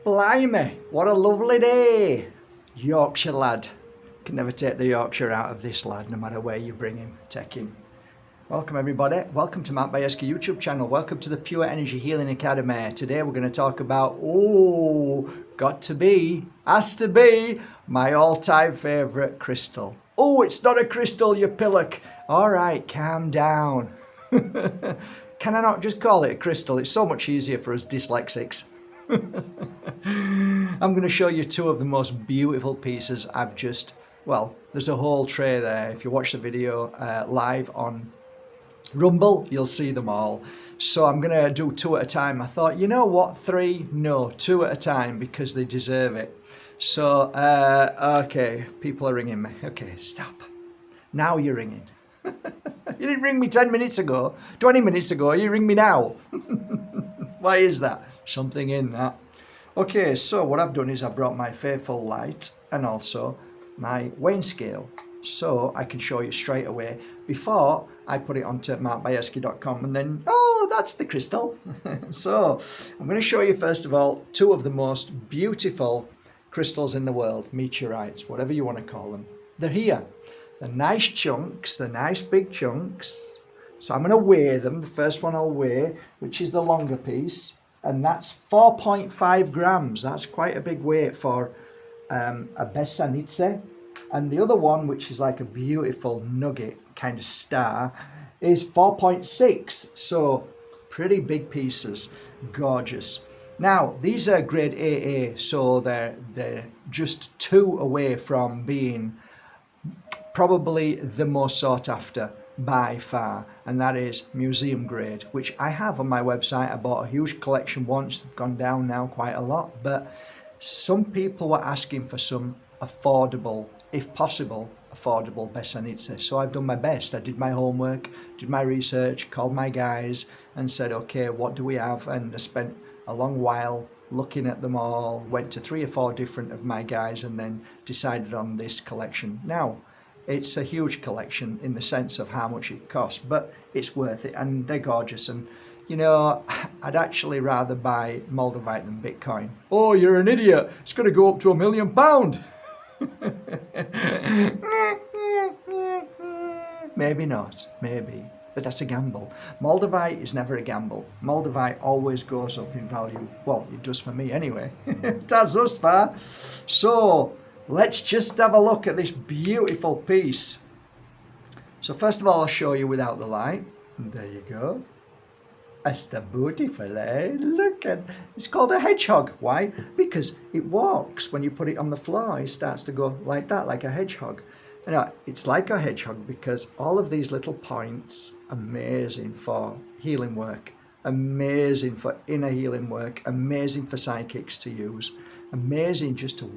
Blimey, what a lovely day. Yorkshire lad. Can never take the Yorkshire out of this lad, no matter where you bring him, take him. Welcome everybody, welcome to Mark Bajerski YouTube channel, welcome to the Pure Energy Healing Academy. Today we're going to talk about, has to be, my all-time favourite crystal. Oh, it's not a crystal, you pillock. Alright, calm down. Can I not just call it a crystal? It's so much easier for us dyslexics. I'm going to show you two of the most beautiful pieces I've just, well, there's a whole tray there. If you watch the video live on Rumble, you'll see them all. So I'm going to do two at a time. I thought, you know what, three? No, two at a time because they deserve it. So, okay, people are ringing me. Okay, stop. Now you're ringing. You didn't ring me 10 minutes ago, 20 minutes ago, you ring me now. Why is that? Something in that. Okay, so what I've done is I've brought my faithful light and also my weighing scale so I can show you straight away before I put it onto markbajerski.com and then, oh, that's the crystal. So I'm going to show you first of all two of the most beautiful crystals in the world, meteorites, whatever you want to call them. They're here. They're nice chunks, they're nice big chunks. So I'm going to weigh them. The first one I'll weigh, which is the longer piece, and that's 4.5 grams. That's quite a big weight for a Besednice. And the other one, which is like a beautiful nugget kind of star, is 4.6. So pretty big pieces, gorgeous. Now these are grade AA, so they're just two away from being probably the most sought after by far, and that is museum grade, which I have on my website. I bought a huge collection once, it's gone down now quite a lot, but some people were asking for some affordable, if possible, affordable Besednice. So I've done my best. I did my homework, did my research, called my guys and said, okay, what do we have? And I spent a long while looking at them all, went to 3 or 4 different of my guys and then decided on this collection. Now, it's a huge collection in the sense of how much it costs, but it's worth it and they're gorgeous. And you know, I'd actually rather buy Moldavite than Bitcoin. Oh, you're an idiot. It's going to go up to £1 million. Maybe not, maybe. But that's a gamble. Moldavite is never a gamble. Moldavite always goes up in value. Well, it does for me anyway. It does thus far. So let's just have a look at this beautiful piece. So first of all, I'll show you without the light. There you go. That's the beautiful, eh? Look at, it's called a hedgehog. Why? Because it walks. When you put it on the floor, it starts to go like that, like a hedgehog. You know, it's like a hedgehog because all of these little points, amazing for healing work, amazing for inner healing work, amazing for psychics to use, amazing just to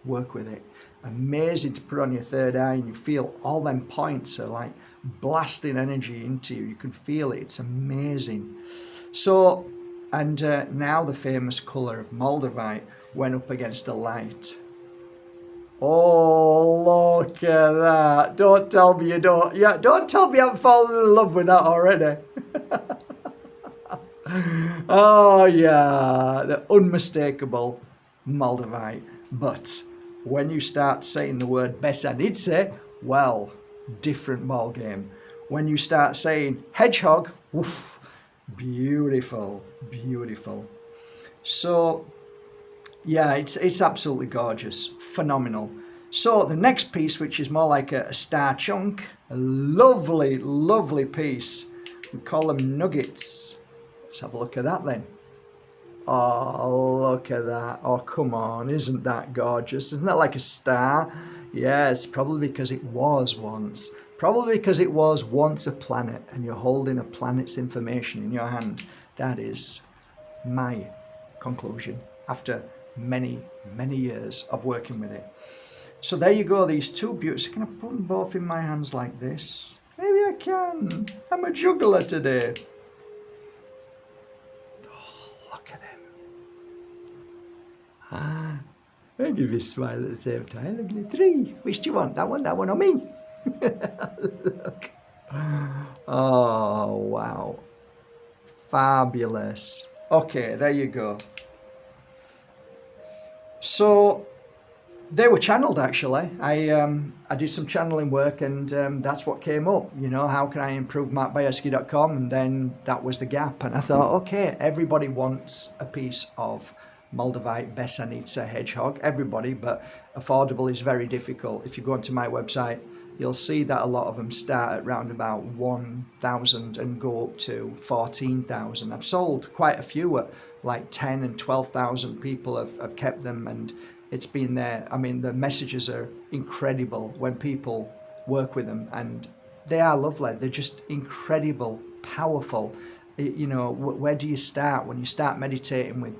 work with it, amazing to put on your third eye and you feel all them points are like blasting energy into you. You can feel it. It's amazing. So, and now the famous colour of Moldavite went up against the light. Oh, look at that. Don't tell me you don't. Yeah, don't tell me I'm falling in love with that already. Oh, yeah. The unmistakable Moldavite. But when you start saying the word Besednice, well, different ball game. When you start saying hedgehog, woof, beautiful, beautiful. So yeah, it's absolutely gorgeous, phenomenal. So the next piece, which is more like a star chunk, a lovely, lovely piece. We call them nuggets. Let's have a look at that then. Oh, look at that. Oh, come on. Isn't that gorgeous? Isn't that like a star? Yes, probably because it was once. Probably because it was once a planet and you're holding a planet's information in your hand. That is my conclusion after many, many years of working with it. So there you go, these two beauties. Can I put them both in my hands like this? Maybe I can. I'm a juggler today. Look at him. Ah, I give you a smile at the same time. Look at the 3. Which do you want? That one, or me? Look. Oh, wow. Fabulous. Okay, there you go. So they were channeled actually. I did some channeling work, and that's what came up. You know, how can I improve Bajerski.com? And then that was the gap. And I thought, okay, everybody wants a piece of Moldavite Besednice hedgehog. Everybody, but affordable is very difficult. If you go onto my website, you'll see that a lot of them start at round about 1,000 and go up to 14,000. I've sold quite a few at like 10 and 12,000. People have kept them, and it's been there. I mean, the messages are incredible when people work with them, and they are lovely. They're just incredible, powerful. You know, where do you start? When you start meditating with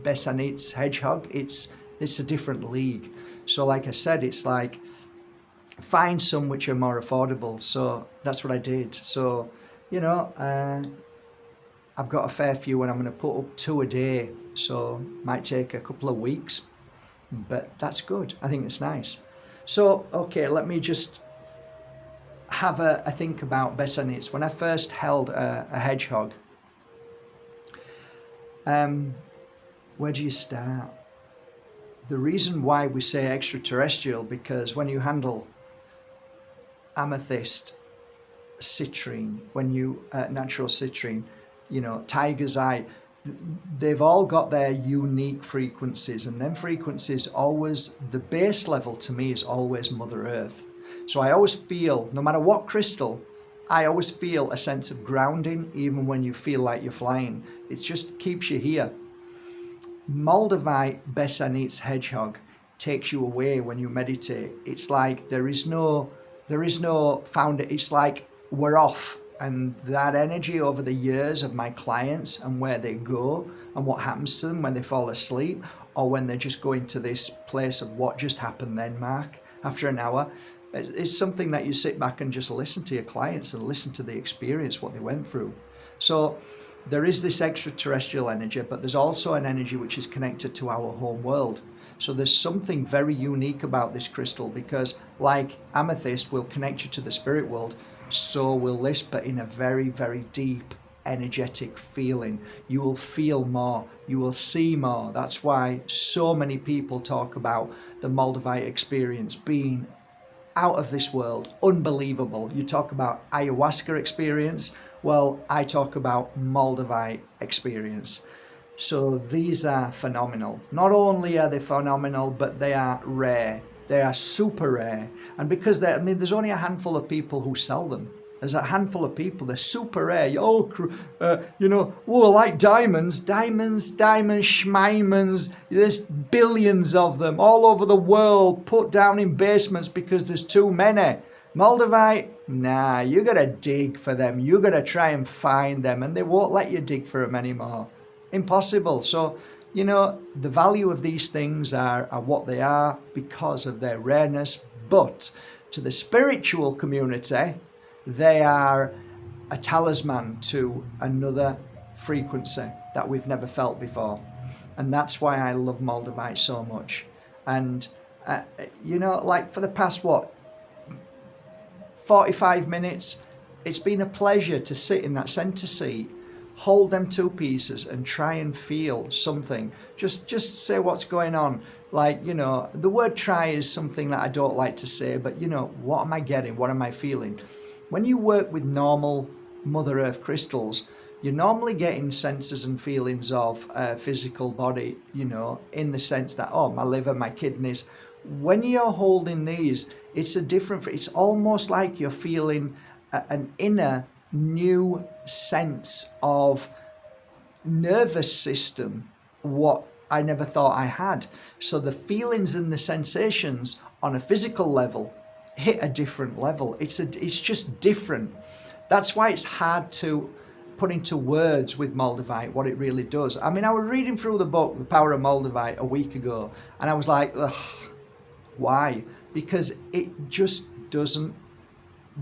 Besednice hedgehog, it's a different league. So like I said, it's like, find some which are more affordable. So that's what I did. So, you know, I've got a fair few, and I'm going to put up 2 a day. So might take a couple of weeks, but that's good. I think it's nice. So, okay, let me just have a think about Besednice. When I first held a hedgehog, where do you start? The reason why we say extraterrestrial, because when you handle amethyst, citrine, when you natural citrine, you know, tiger's eye, they've all got their unique frequencies, and them frequencies always, the base level to me is always Mother Earth. So I always feel, no matter what crystal, I always feel a sense of grounding, even when you feel like you're flying. It just keeps you here. Moldavite Besednice hedgehog takes you away when you meditate. It's like there is no founder. It's like we're off. And that energy over the years of my clients and where they go and what happens to them when they fall asleep, or when they're just going to this place of what just happened then, Mark, after an hour, it's something that you sit back and just listen to your clients and listen to the experience, what they went through. So there is this extraterrestrial energy, but there's also an energy which is connected to our home world. So there's something very unique about this crystal, because like amethyst will connect you to the spirit world, so will this, but in a very, very deep energetic feeling. You will feel more, you will see more. That's why so many people talk about the Moldavite experience being out of this world, unbelievable. You talk about ayahuasca experience, well, I talk about Moldavite experience. So these are phenomenal. Not only are they phenomenal, but they are rare. They are super rare. And because there's only a handful of people who sell them. There's a handful of people, they're super rare. Like diamonds, schmeimonds. There's billions of them all over the world, put down in basements because there's too many. Moldavite, nah, you gotta dig for them. You gotta try and find them, and they won't let you dig for them anymore. Impossible. So, the value of these things are what they are because of their rareness, but to the spiritual community, they are a talisman to another frequency that we've never felt before. And that's why I love Moldavite so much. And, for the past, 45 minutes, it's been a pleasure to sit in that center seat, hold them two pieces and try and feel something. Just say what's going on. The word try is something that I don't like to say, but what am I getting? What am I feeling? When you work with normal Mother Earth crystals, you're normally getting senses and feelings of a physical body, in the sense that, my liver, my kidneys. When you're holding these, it's almost like you're feeling an inner new sense of nervous system, what I never thought I had. So the feelings and the sensations on a physical level hit a different level. It's just different. That's why it's hard to put into words with Moldavite what it really does. I was reading through the book, The Power of Moldavite, a week ago, and I was like, ugh, why? Because it just doesn't,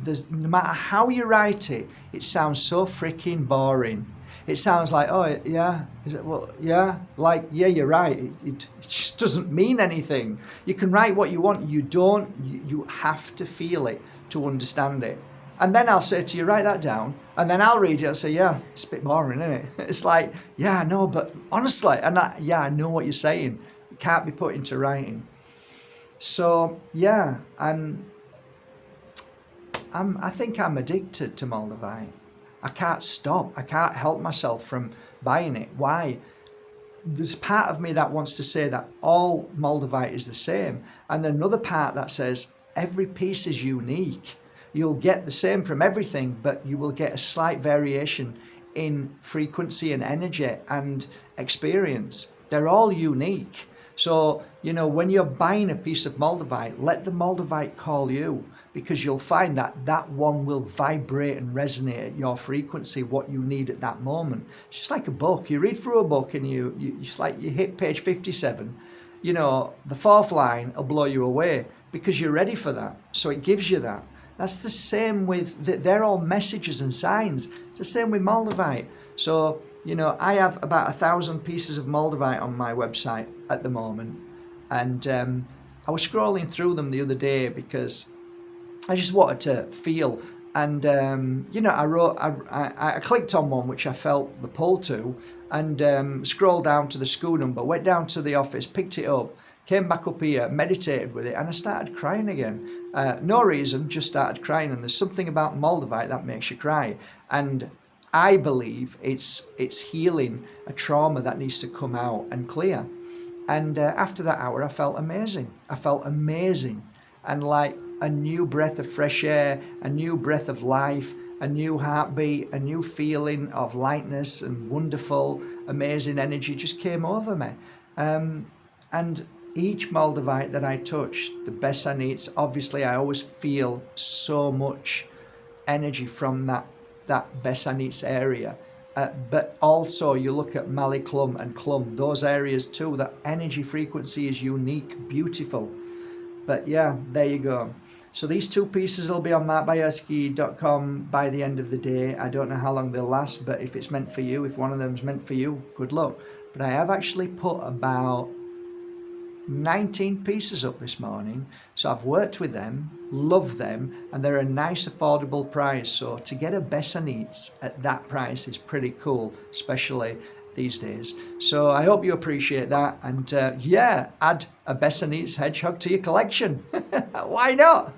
no matter how you write it, it sounds so freaking boring. It sounds like, oh yeah, is it? Well, yeah, yeah, you're right. It just doesn't mean anything. You can write what you want. You have to feel it to understand it. And then I'll say to you, write that down. And then I'll read it. I'll say, yeah, it's a bit boring, isn't it? It's like, yeah, I know, but honestly, I know what you're saying. can't be put into writing. So yeah, I think I'm addicted to Moldavite. I can't stop. I can't help myself from buying it. Why? There's part of me that wants to say that all Moldavite is the same, and then another part that says every piece is unique. You'll get the same from everything, but you will get a slight variation in frequency and energy and experience. They're all unique. So, when you're buying a piece of Moldavite, let the Moldavite call you, because you'll find that that one will vibrate and resonate at your frequency, what you need at that moment. It's just like a book. You read through a book and you hit page 57. The fourth line will blow you away because you're ready for that. So it gives you that. That's the same with, they're all messages and signs. It's the same with Moldavite. So, I have about 1,000 pieces of Moldavite on my website at the moment. And I was scrolling through them the other day because I just wanted to feel. And, I clicked on one which I felt the pull to, and scrolled down to the SKU number, went down to the office, picked it up, came back up here, meditated with it, and I started crying again. No reason, just started crying. And there's something about Moldavite that makes you cry. And I believe it's healing a trauma that needs to come out and clear. And after that hour, I felt amazing. And like a new breath of fresh air, a new breath of life, a new heartbeat, a new feeling of lightness and wonderful, amazing energy just came over me. And each Moldavite that I touch, the Besednice, obviously I always feel so much energy from that Besednice area. But also you look at Mali Clum and Clum, those areas too, that energy frequency is unique, beautiful. But yeah, there you go. So these two pieces will be on markbajerski.com by the end of the day. I don't know how long they'll last, but if it's meant for you, if one of them's meant for you, good luck. But I have actually put about 19 pieces up this morning, so I've worked with them, love them, and they're a nice affordable price. So to get a Besednice at that price is pretty cool, especially these days. So I hope you appreciate that, and add a Besednice hedgehog to your collection. Why not?